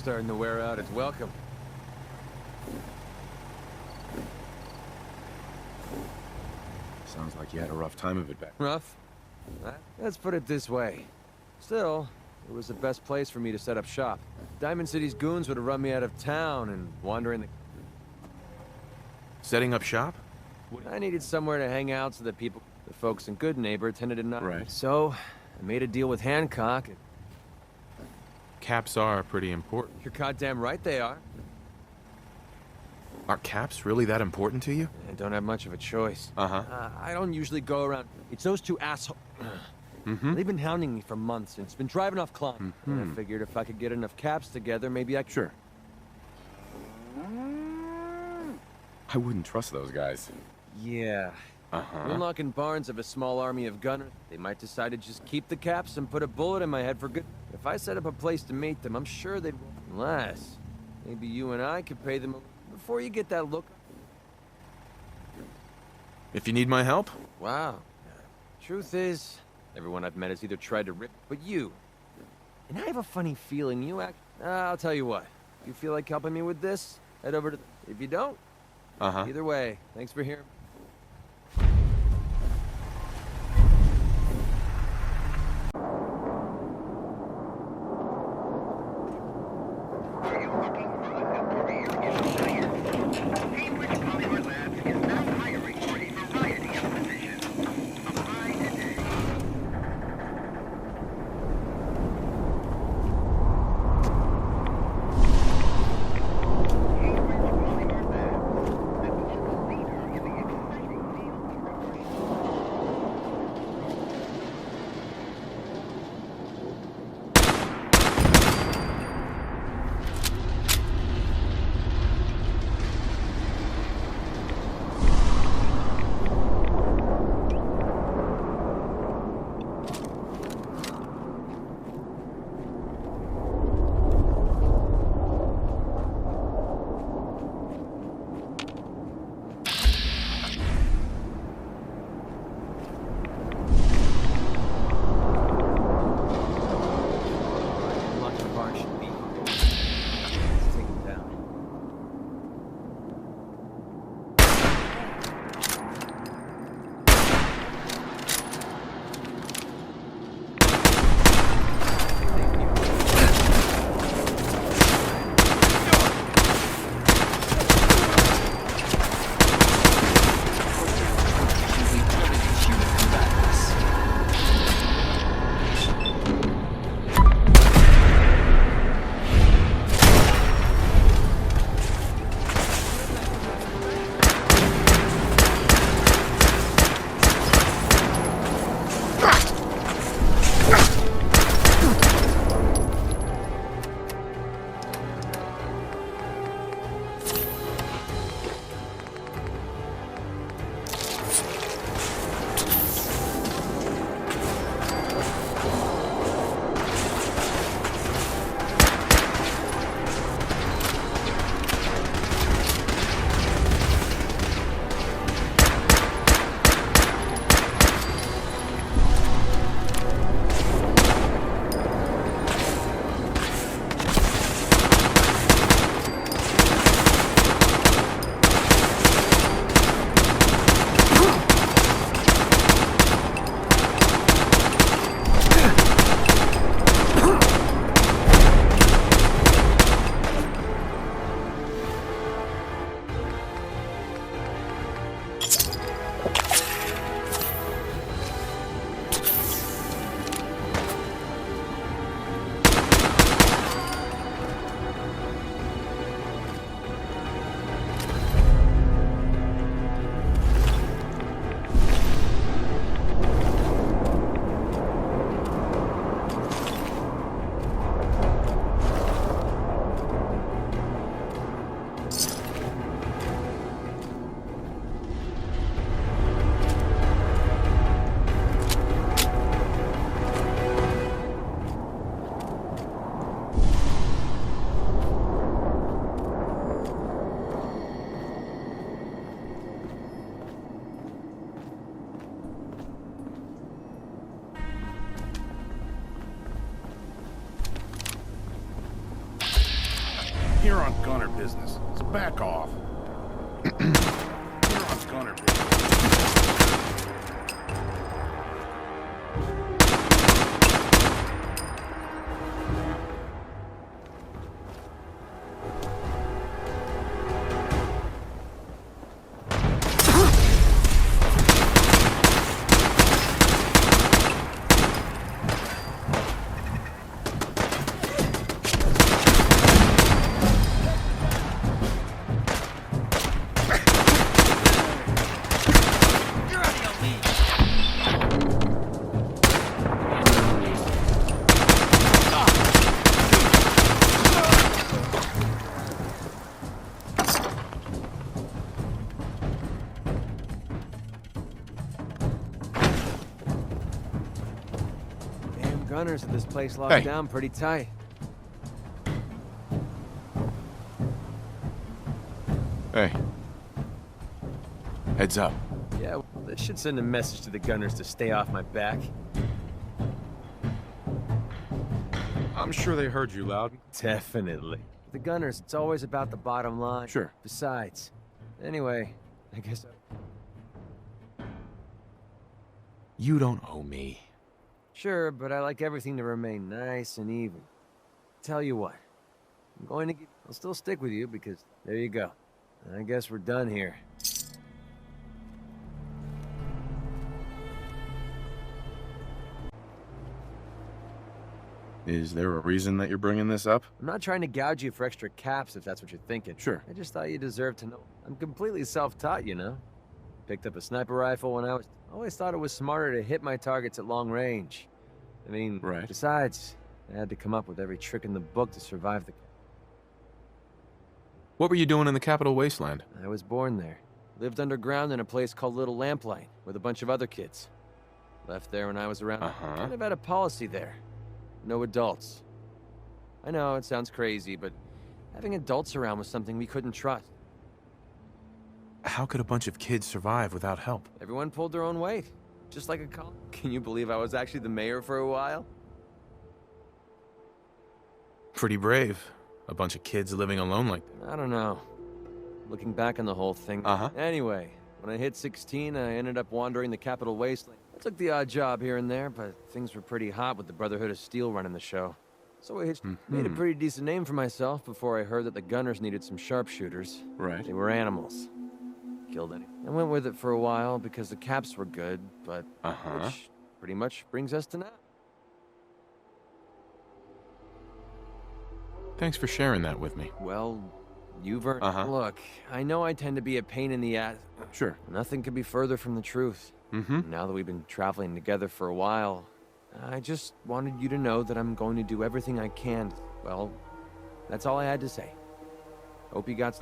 Starting to wear out its welcome. Sounds like you had a rough time of it back. Rough? Let's put it this way. Still, it was the best place for me to set up shop. Diamond City's goons would have run me out of town and wandering the... Setting up shop? I needed somewhere to hang out so that the folks in Good Neighbor tended to not... Right. So, I made a deal with Hancock. Caps are pretty important. You're goddamn right they are. Are caps really that important to you? I don't have much of a choice. I don't usually go around... It's those two assholes... They've been hounding me for months, and it's been driving off Klein. I figured if I could get enough caps together, maybe I could... Sure. I wouldn't trust those guys. Yeah. Winlock and Barnes have a small army of gunners. They might decide to just keep the caps and put a bullet in my head for good. If I set up a place to meet them, I'm sure they'd... Unless, maybe you and I could pay them... Before you get that look... If you need my help? Wow. Truth is, everyone I've met has either tried to rip... But you... And I have a funny feeling you act... I'll tell you what. You feel like helping me with this? Head over to... If you don't... Either way, thanks for hearing... You're on gunner business. So back off. You're on gunner business. Gunners at this place locked down pretty tight. Hey. Heads up. Yeah, well, this should send a message to the gunners to stay off my back. I'm sure they heard you loud. Definitely. The gunners, it's always about the bottom line. Sure. Besides. Anyway, I guess... You don't owe me. Sure, but I like everything to remain nice and even. Tell you what, I'm going to I'll still stick with you because there you go. I guess we're done here. Is there a reason that you're bringing this up? I'm not trying to gouge you for extra caps if that's what you're thinking. Sure. I just thought you deserved to know. I'm completely self-taught, you know. Picked up a sniper rifle when I always thought it was smarter to hit my targets at long range. I mean, right. Besides, I had to come up with every trick in the book to survive the... What were you doing in the Capital Wasteland? I was born there. Lived underground in a place called Little Lamplight with a bunch of other kids. Left there when I was around. Kind of had a policy there. No adults. I know, it sounds crazy, but having adults around was something we couldn't trust. How could a bunch of kids survive without help? Everyone pulled their own weight. Just like a college. Can you believe I was actually the mayor for a while? Pretty brave. A bunch of kids living alone like that. I don't know. Looking back on the whole thing. Anyway, when I hit 16, I ended up wandering the Capital Wasteland. I took the odd job here and there, but things were pretty hot with the Brotherhood of Steel running the show. So I made a pretty decent name for myself before I heard that the gunners needed some sharpshooters. Right. They were animals. Killed any. I went with it for a while because the caps were good, but which pretty much brings us to now. Thanks for sharing that with me. Well, you've earned... Look, I know I tend to be a pain in the ass. Sure. Nothing could be further from the truth. Now that we've been traveling together for a while, I just wanted you to know that I'm going to do everything I can. Well, that's all I had to say. Hope you got...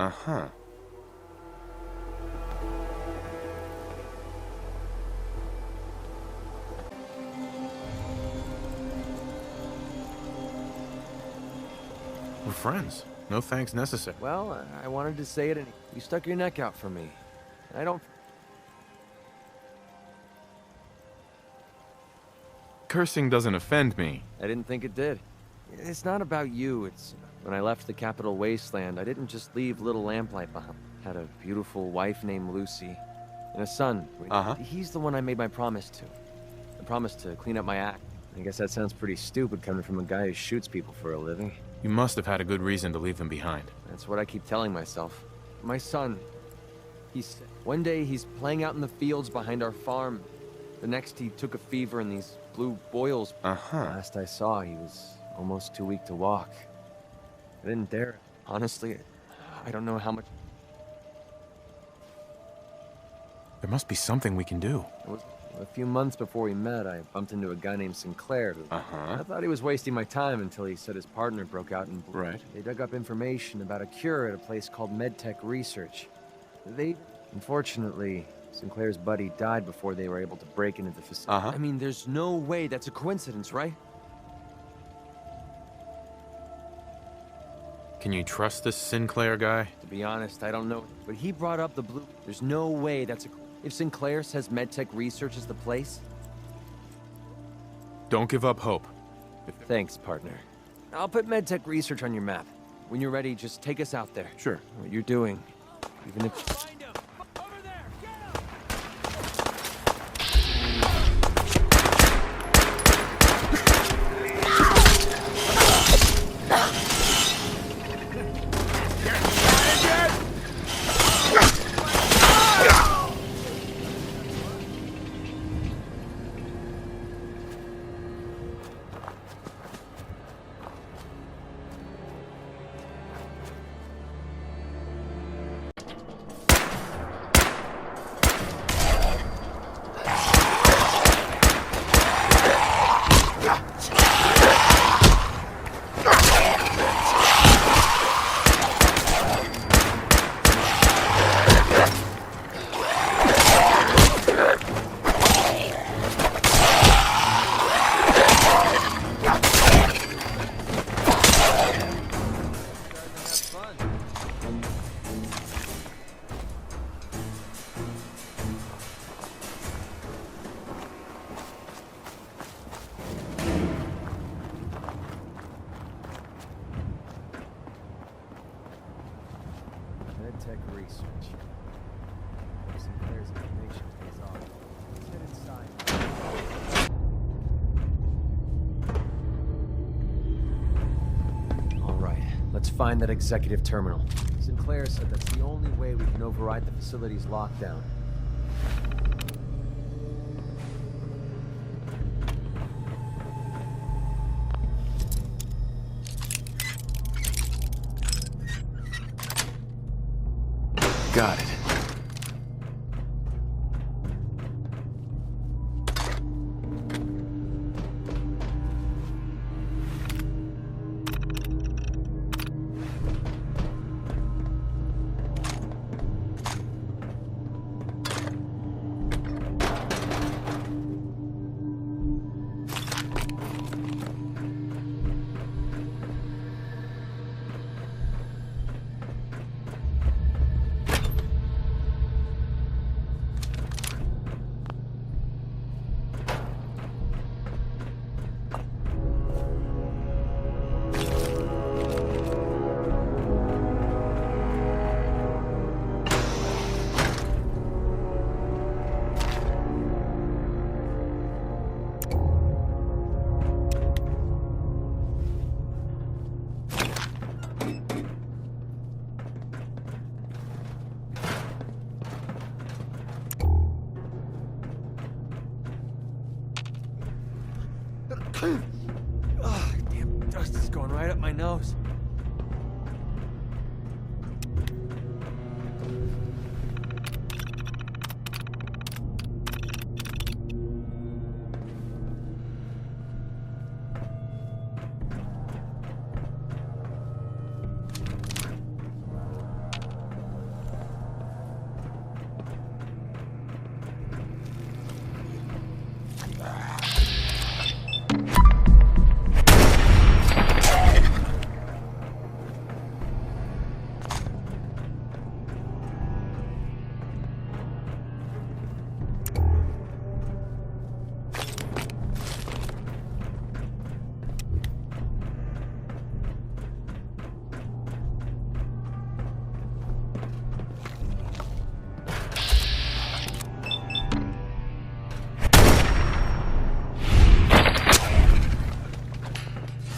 We're friends. No thanks necessary. Well, I wanted to say it and you stuck your neck out for me. I don't... Cursing doesn't offend me. I didn't think it did. It's not about you, it's... When I left the Capital Wasteland, I didn't just leave Little Lamplight behind. Had a beautiful wife named Lucy. And a son. He's the one I made my promise to. I promised to clean up my act. I guess that sounds pretty stupid coming from a guy who shoots people for a living. You must have had a good reason to leave them behind. That's what I keep telling myself. My son, one day he's playing out in the fields behind our farm. The next he took a fever and these blue boils. Last I saw, he was almost too weak to walk. I didn't dare. Honestly, I don't know how much... There must be something we can do. A few months before we met, I bumped into a guy named Sinclair who... I thought he was wasting my time until he said his partner broke out in... Right. They dug up information about a cure at a place called MedTech Research. Unfortunately, Sinclair's buddy died before they were able to break into the facility. I mean, there's no way that's a coincidence, right? Can you trust this Sinclair guy? To be honest, I don't know. But he brought up the blue... There's no way that's a... If Sinclair says MedTech Research is the place... Don't give up hope. Thanks, partner. I'll put MedTech Research on your map. When you're ready, just take us out there. Sure. What you're doing, even if... Find him! Over there! Get him! Tech research. Sinclair's information pays off. Let's head inside. All right, let's find that executive terminal. Sinclair said that's the only way we can override the facility's lockdown. Got it. Oh, damn dust is going right up my nose.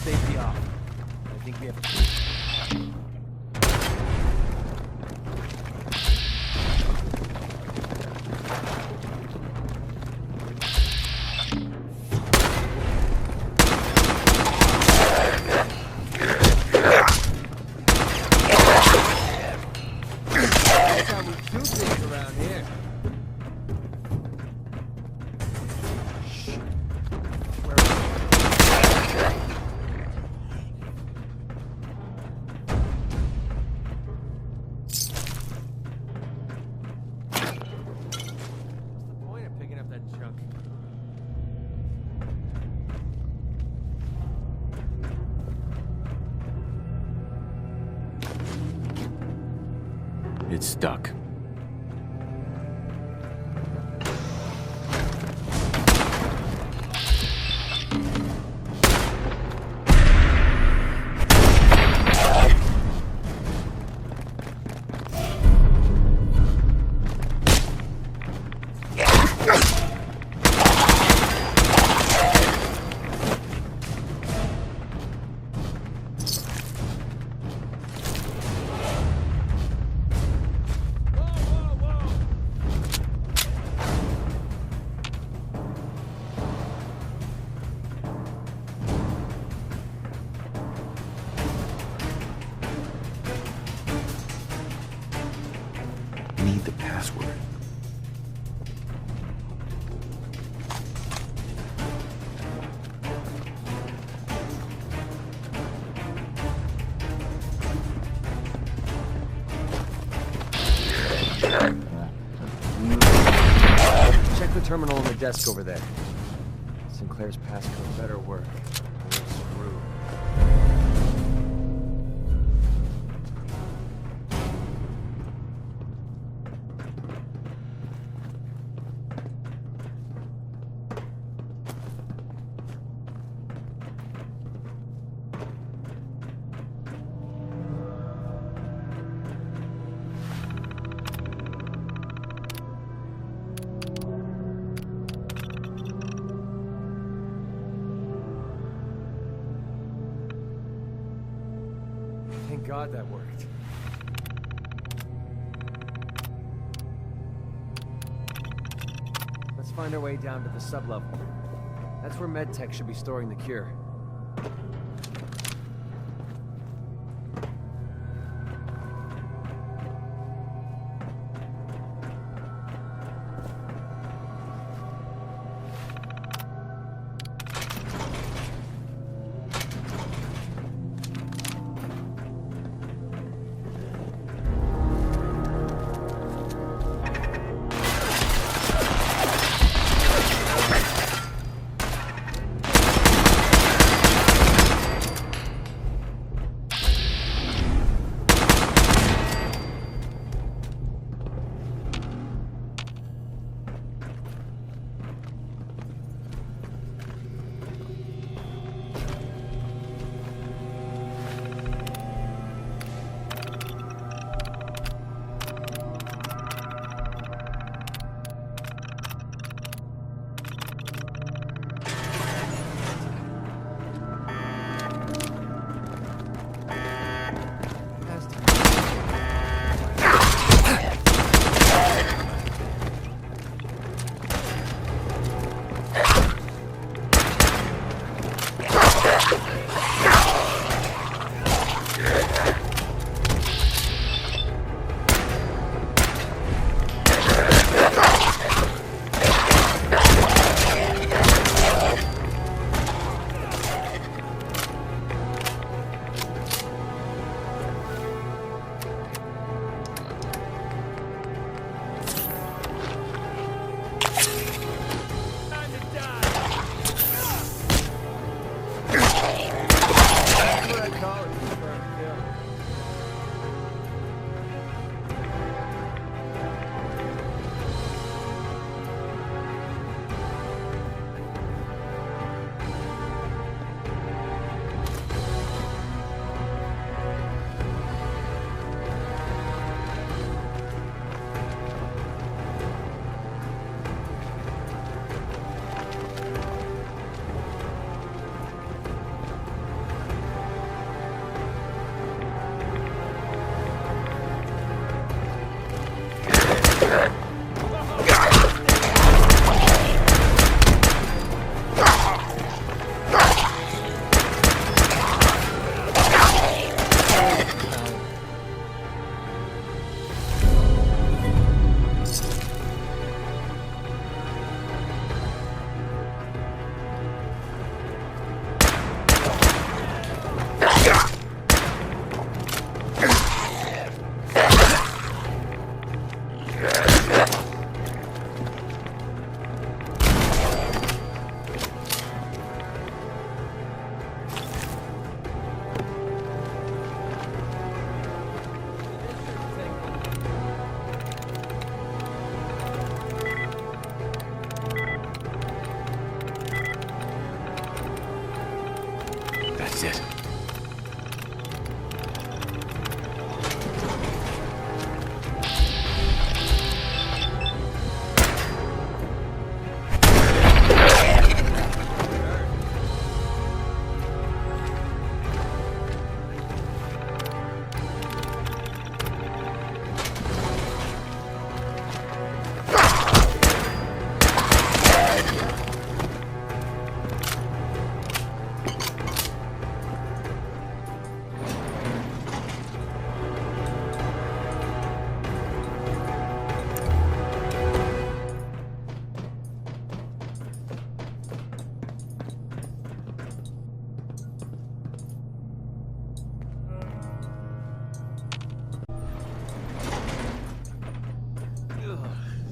Safety off. I think we have to... That's how we do things around here. Shit. Where are we? It's stuck. terminal on the desk over there. Sinclair's passcode better work. We're screwed. Thank God that worked. Let's find our way down to the sublevel. That's where MedTech should be storing the cure. That's it.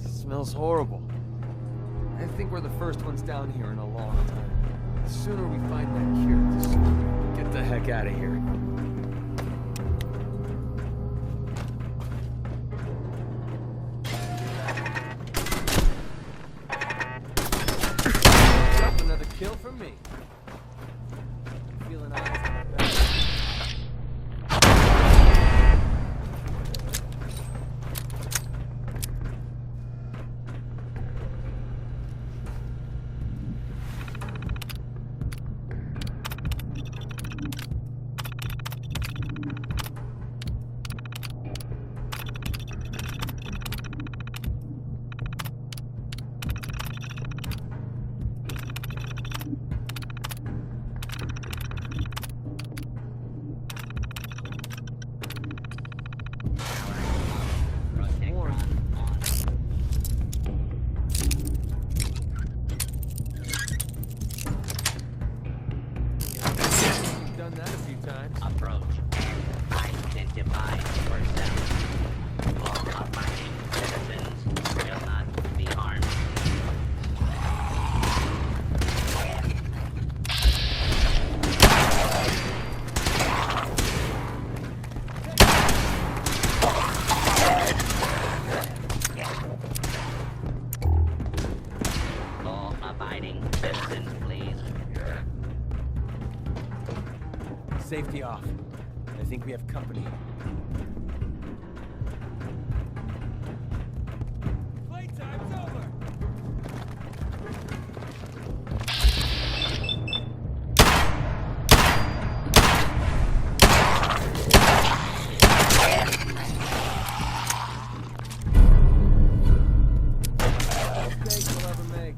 Smells horrible. think we're the first ones down here in a long time. The sooner we find that cure, the sooner we get the heck out of here. Another kill from me. Feeling eyes on the back. Safety off. I think we have company. Playtime's over! Mistake we'll ever make.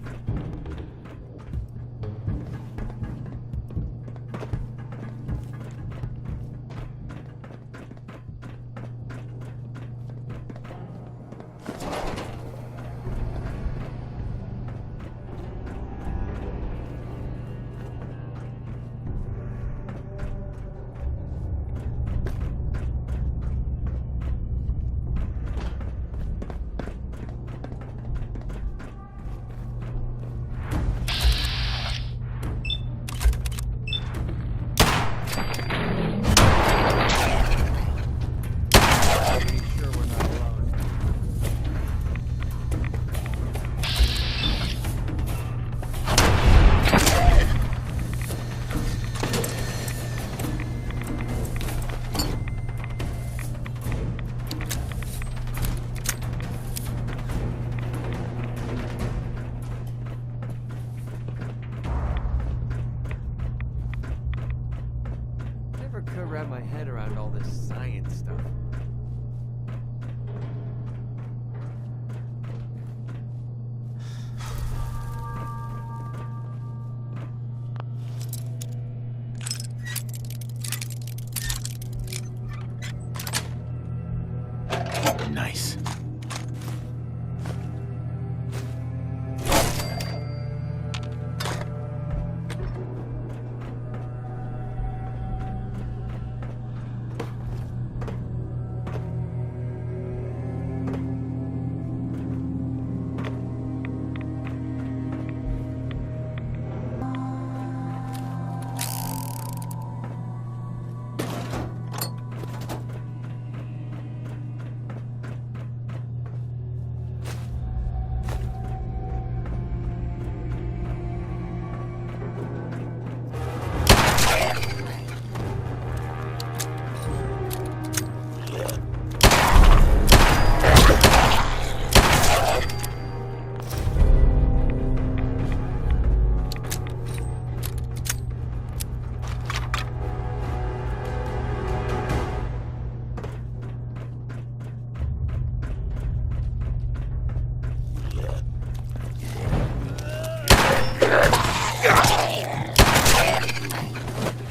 Could wrap my head around all this science stuff. Nice.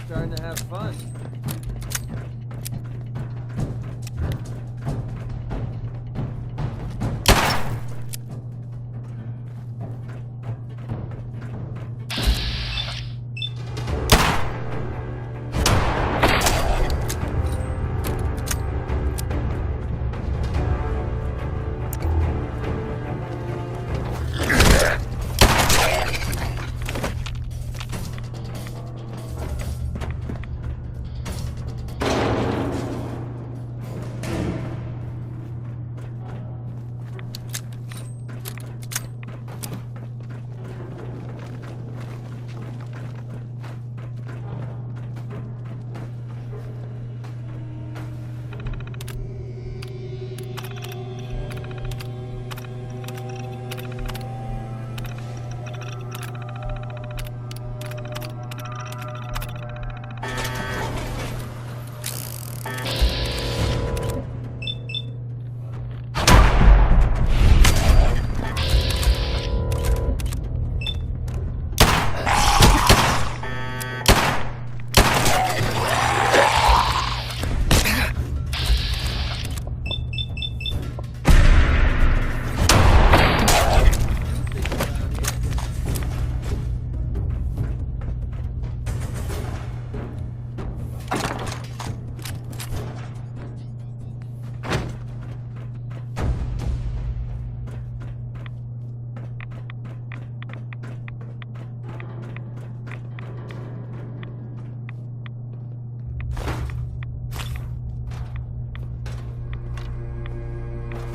Starting to have fun.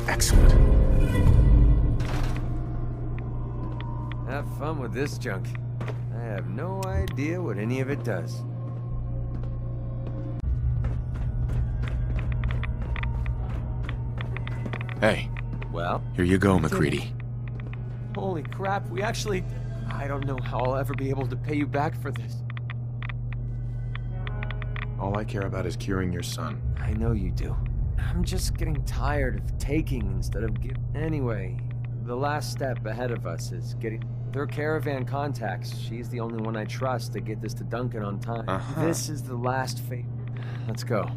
Excellent. Have fun with this junk. I have no idea what any of it does. Hey, Well? here you go, MacReady. Holy crap, we actually... I don't know how I'll ever be able to pay you back for this. All I care about is curing your son. I know you do. I'm just getting tired of taking instead of giving. Anyway, the last step ahead of us is getting... Their caravan contacts. She's the only one I trust to get this to Duncan on time. This is the last favor. Let's go.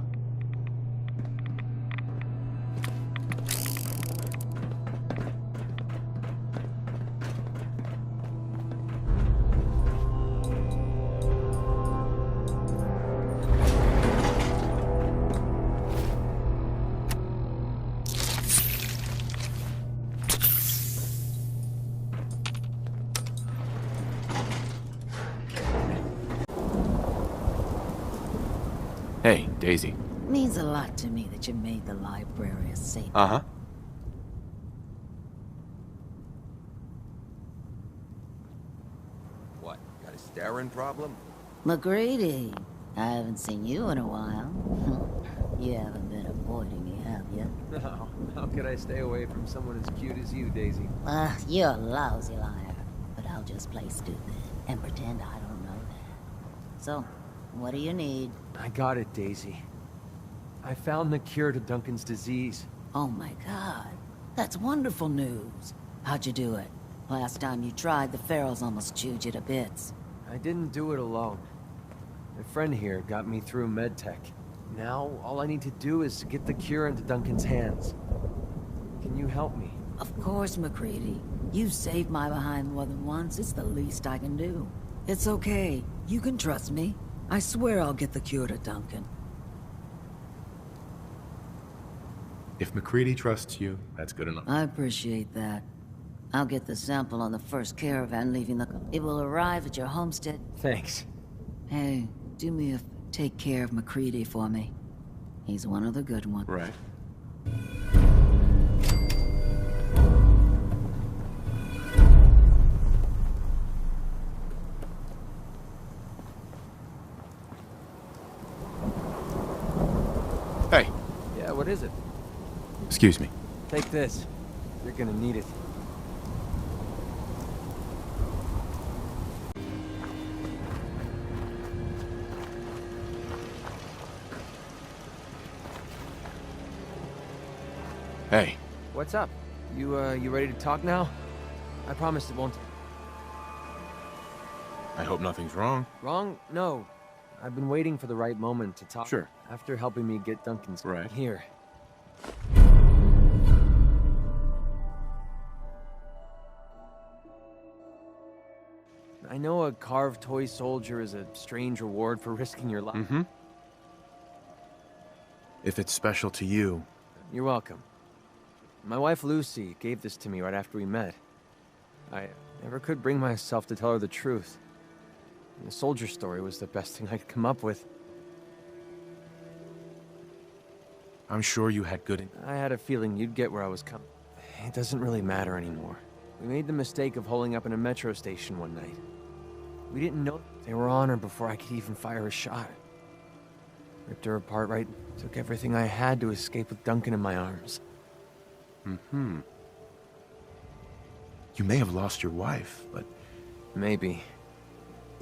Hey, Daisy. Means a lot to me that you made the library a safe. Uh-huh. What? Got a staring problem? MacReady, I haven't seen you in a while. You haven't been avoiding me, have you? No. How could I stay away from someone as cute as you, Daisy? You're a lousy liar. But I'll just play stupid and pretend I don't know that. So, what do you need? I got it, Daisy. I found the cure to Duncan's disease. Oh my god. That's wonderful news. How'd you do it? Last time you tried, the ferals almost chewed you to bits. I didn't do it alone. My friend here got me through medtech. Now, all I need to do is get the cure into Duncan's hands. Can you help me? Of course, MacReady. You've saved my behind more than once. It's the least I can do. It's okay. You can trust me. I swear I'll get the cure to Duncan. If MacReady trusts you, that's good enough. I appreciate that. I'll get the sample on the first caravan leaving the... It will arrive at your homestead. Thanks. Hey, do me a... Take care of MacReady for me. He's one of the good ones. Right. Hey, Yeah, what is it? excuse me. Take this. You're gonna need it. Hey, What's up? You ready to talk now? I promise it won't... I hope nothing's wrong. Wrong? No. I've been waiting for the right moment to talk. Sure. After helping me get Duncan's... Right. Here. I know a carved toy soldier is a strange reward for risking your life. Mm-hmm. If it's special to you, You're welcome. My wife Lucy gave this to me right after we met. I never could bring myself to tell her the truth. The soldier story was the best thing I could come up with. I'm sure you had good... I had a feeling you'd get where I was coming. It doesn't really matter anymore. We made the mistake of holding up in a metro station one night. We didn't know they were on her before I could even fire a shot. Ripped her apart right, took everything I had to escape with Duncan in my arms. Mm-hmm. You may have lost your wife, but... Maybe.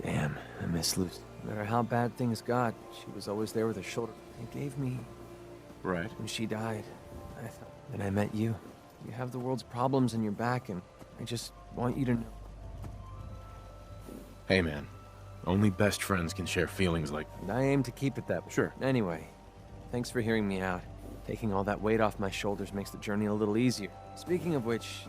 Damn, I miss Lucy. No matter how bad things got, she was always there with her shoulder. It gave me... Right. When she died, I thought... Then I met you. You have the world's problems in your back, and I just want you to know. Hey, man. Only best friends can share feelings like... And I aim to keep it that way. Sure. Anyway, thanks for hearing me out. Taking all that weight off my shoulders makes the journey a little easier. Speaking of which,